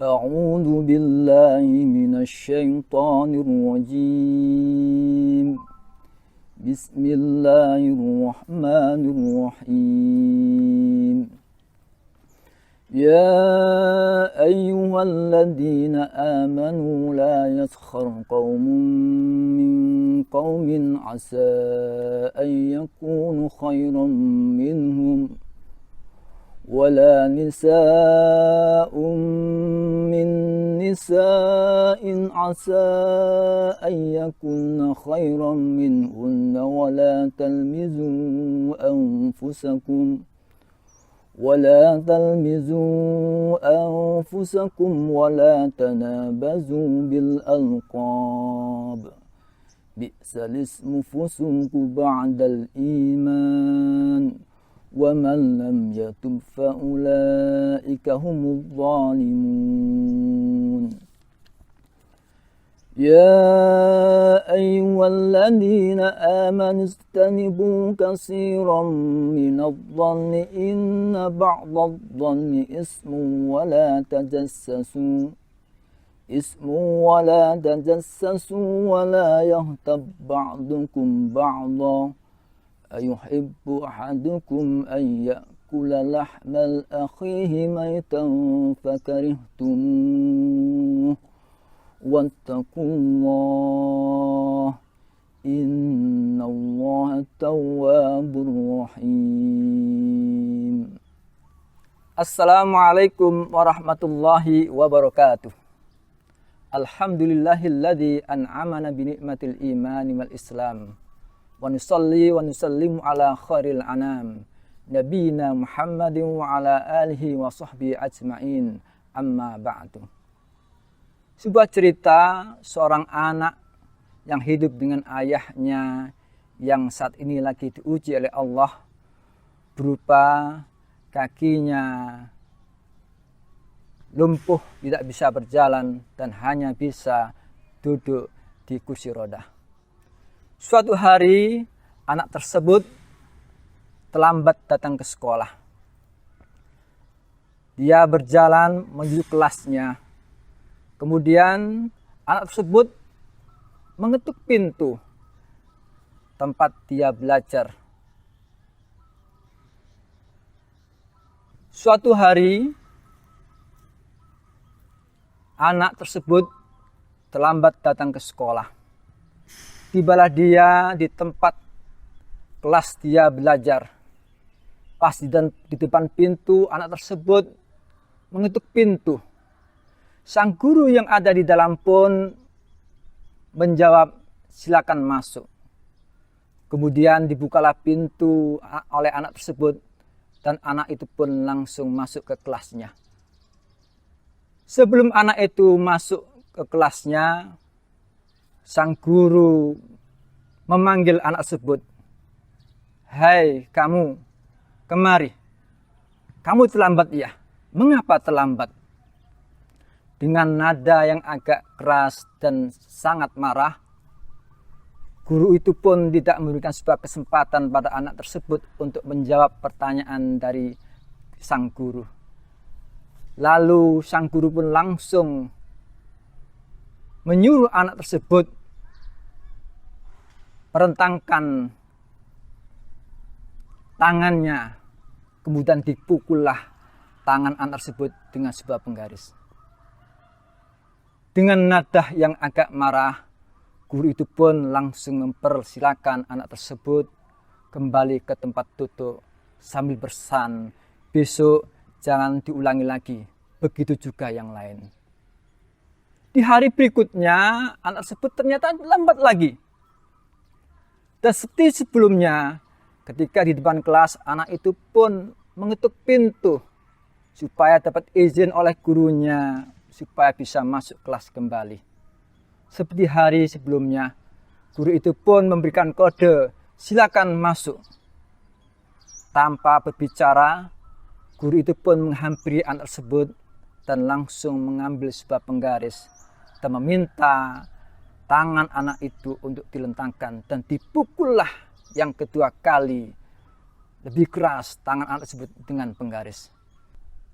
أعوذ بالله من الشيطان الرجيم بسم الله الرحمن الرحيم يا أيها الذين آمنوا لا يسخر قوم من قوم عسى أن يكونوا خيرا منهم ولا نساء من نساء عسى أن يكن خيرا منهن ولا تلمزوا أنفسكم ولا تنابزوا بالألقاب بئس الاسم فسوق بعد الإيمان ومن لم يتب فأولئك هم الظالمون يا أيها الذين آمنوا اجتنبوا كثيرا من الظن إن بعض الظن إثم ولا تجسسوا ولا يغتب بعضكم بعضا أيحب أحدكم أن يأكل لحم أخيه ميتا فكرهتموه واتقوا الله إن الله تواب رحيم. Assalamualaikum warahmatullahi wabarakatuh. Alhamdulillahilladzi an'amana bi ni'matil imani wal islam. Wa nusalli wa nusallimu ala khairil anam nabiyina Muhammadin wa ala alihi wa sahbihi ajma'in, amma ba'du. Sebuah cerita seorang anak yang hidup dengan ayahnya yang saat ini lagi diuji oleh Allah berupa kakinya lumpuh, tidak bisa berjalan dan hanya bisa duduk di kursi roda. Suatu hari anak tersebut terlambat datang ke sekolah. Dia berjalan menuju kelasnya. Kemudian anak tersebut mengetuk pintu tempat dia belajar. Suatu hari anak tersebut terlambat datang ke sekolah. Tibalah dia di tempat kelas dia belajar. Pas di depan pintu, anak tersebut mengetuk pintu. Sang guru yang ada di dalam pun menjawab, silakan masuk. Kemudian dibukalah pintu oleh anak tersebut dan anak itu pun langsung masuk ke kelasnya. Sebelum anak itu masuk ke kelasnya, sang guru memanggil anak tersebut. Hai kamu, kemari. Kamu terlambat ya? Mengapa terlambat? Dengan nada yang agak keras dan sangat marah, guru itu pun tidak memberikan sebuah kesempatan pada anak tersebut untuk menjawab pertanyaan dari sang guru. Lalu sang guru pun langsung menyuruh anak tersebut merentangkan tangannya, kemudian dipukullah tangan anak tersebut dengan sebuah penggaris. Dengan nada yang agak marah, guru itu pun langsung mempersilakan anak tersebut kembali ke tempat duduk sambil berpesan, besok jangan diulangi lagi, begitu juga yang lain. Di hari berikutnya, anak tersebut ternyata lambat lagi. Dan seperti sebelumnya, ketika di depan kelas, anak itu pun mengetuk pintu supaya dapat izin oleh gurunya supaya bisa masuk kelas kembali. Seperti hari sebelumnya, guru itu pun memberikan kode, silakan masuk. Tanpa berbicara, guru itu pun menghampiri anak tersebut dan langsung mengambil sebuah penggaris dan meminta tangan anak itu untuk dilentangkan dan dipukullah yang kedua kali lebih keras tangan anak tersebut dengan penggaris.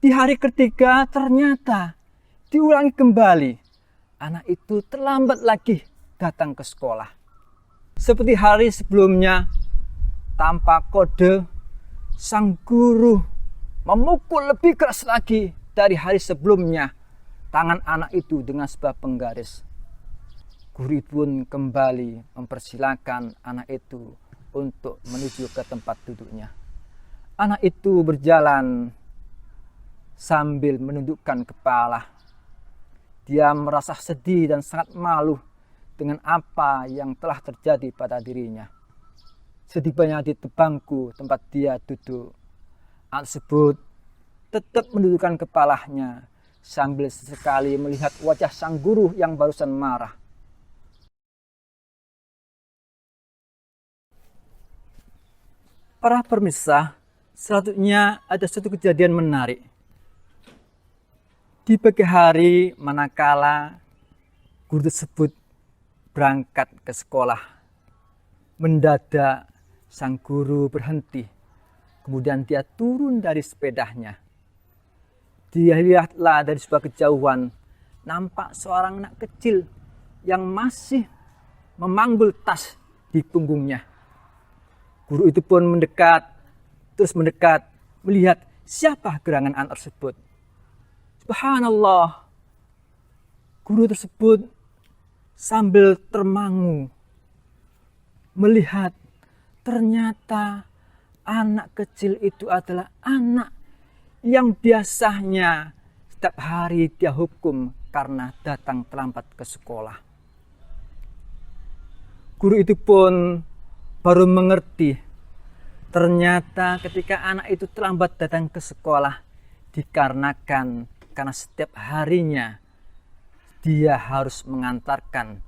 Di hari ketiga ternyata diulangi kembali. Anak itu terlambat lagi datang ke sekolah. Seperti hari sebelumnya, tanpa kode, sang guru memukul lebih keras lagi dari hari sebelumnya tangan anak itu dengan sebuah penggaris. Guru pun kembali mempersilakan anak itu untuk menuju ke tempat duduknya. Anak itu berjalan sambil menundukkan kepala. Dia merasa sedih dan sangat malu dengan apa yang telah terjadi pada dirinya. Setibanya di bangku tempat dia duduk, anak tersebut tetap menundukkan kepalanya sambil sesekali melihat wajah sang guru yang barusan marah. Para pemirsa, selanjutnya ada satu kejadian menarik. Di pagi hari manakala guru tersebut berangkat ke sekolah, mendadak sang guru berhenti. Kemudian dia turun dari sepedanya. Dia lihatlah dari sebuah kejauhan, nampak seorang anak kecil yang masih memanggul tas di punggungnya. Guru itu pun terus mendekat, melihat siapa gerangan anak tersebut. Subhanallah, guru tersebut sambil termangu melihat ternyata anak kecil itu adalah anak yang biasanya setiap hari dia hukum karena datang terlambat ke sekolah. Guru itu pun baru mengerti, ternyata ketika anak itu terlambat datang ke sekolah dikarenakan karena setiap harinya dia harus mengantarkan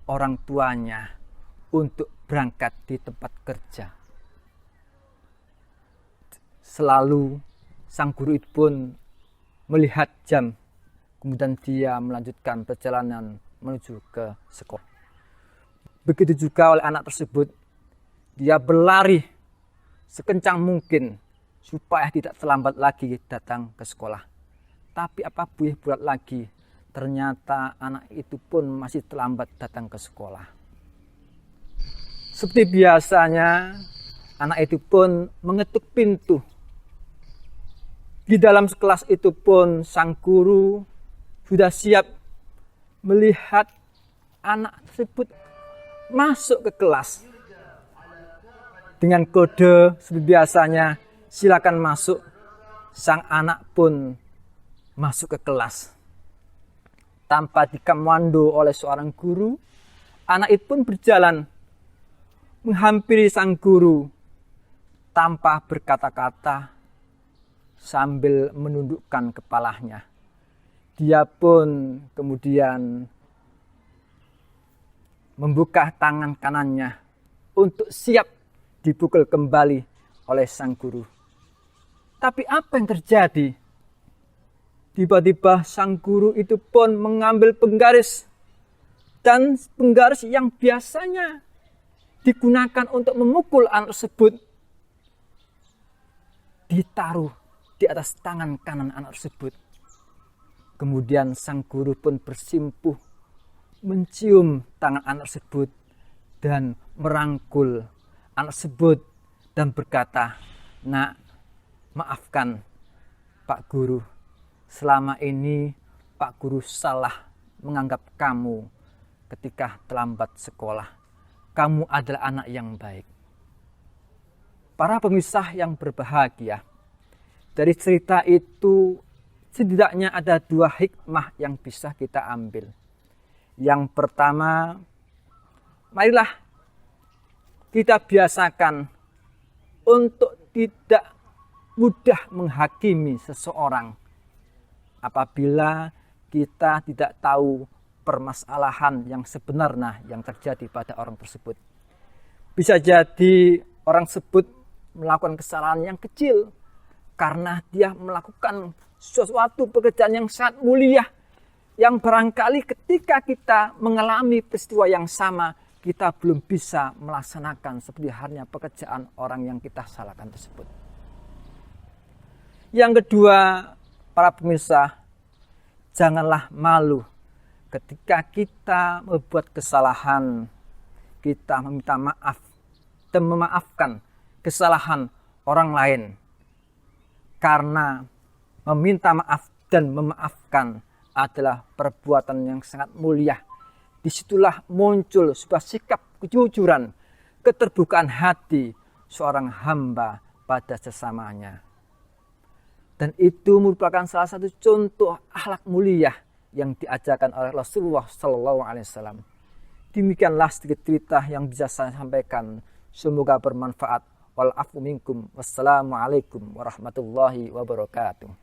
orang tuanya untuk berangkat di tempat kerja. Selalu sang guru itu pun melihat jam, kemudian dia melanjutkan perjalanan menuju ke sekolah. Begitu juga oleh anak tersebut, dia berlari sekencang mungkin supaya tidak terlambat lagi datang ke sekolah. Tapi apa boleh buat lagi, ternyata anak itu pun masih terlambat datang ke sekolah. Seperti biasanya, anak itu pun mengetuk pintu. Di dalam kelas itu pun sang guru sudah siap melihat anak tersebut masuk ke kelas. Dengan kode seperti biasanya, silakan masuk. Sang anak pun masuk ke kelas. Tanpa dikomando oleh seorang guru, anak itu pun berjalan menghampiri sang guru tanpa berkata-kata sambil menundukkan kepalanya. Dia pun kemudian membuka tangan kanannya untuk siap dipukul kembali oleh sang guru. Tapi apa yang terjadi? Tiba-tiba sang guru itu pun mengambil penggaris, dan penggaris yang biasanya digunakan untuk memukul anak tersebut ditaruh di atas tangan kanan anak tersebut. Kemudian sang guru pun bersimpuh mencium tangan anak tersebut dan merangkul anak tersebut dan berkata, "Nak, maafkan Pak Guru. Selama ini Pak Guru salah menganggap kamu ketika terlambat sekolah. Kamu adalah anak yang baik." Para pemirsa yang berbahagia, dari cerita itu setidaknya ada 2 hikmah yang bisa kita ambil. Yang pertama, marilah kita biasakan untuk tidak mudah menghakimi seseorang apabila kita tidak tahu permasalahan yang sebenarnya yang terjadi pada orang tersebut. Bisa jadi orang tersebut melakukan kesalahan yang kecil karena dia melakukan sesuatu pekerjaan yang sangat mulia, yang barangkali ketika kita mengalami peristiwa yang sama, kita belum bisa melaksanakan seperti halnya pekerjaan orang yang kita salahkan tersebut. Yang kedua, para pemirsa, Janganlah malu ketika kita membuat kesalahan, kita meminta maaf dan memaafkan kesalahan orang lain. Karena meminta maaf dan memaafkan adalah perbuatan yang sangat mulia. Disitulah muncul sebuah sikap kejujuran, keterbukaan hati seorang hamba pada sesamanya. Dan itu merupakan salah satu contoh akhlak mulia yang diajarkan oleh Rasulullah SAW. Demikianlah sedikit cerita yang bisa saya sampaikan. Semoga bermanfaat. Wal afu minkum. Wassalamualaikum warahmatullahi wabarakatuh.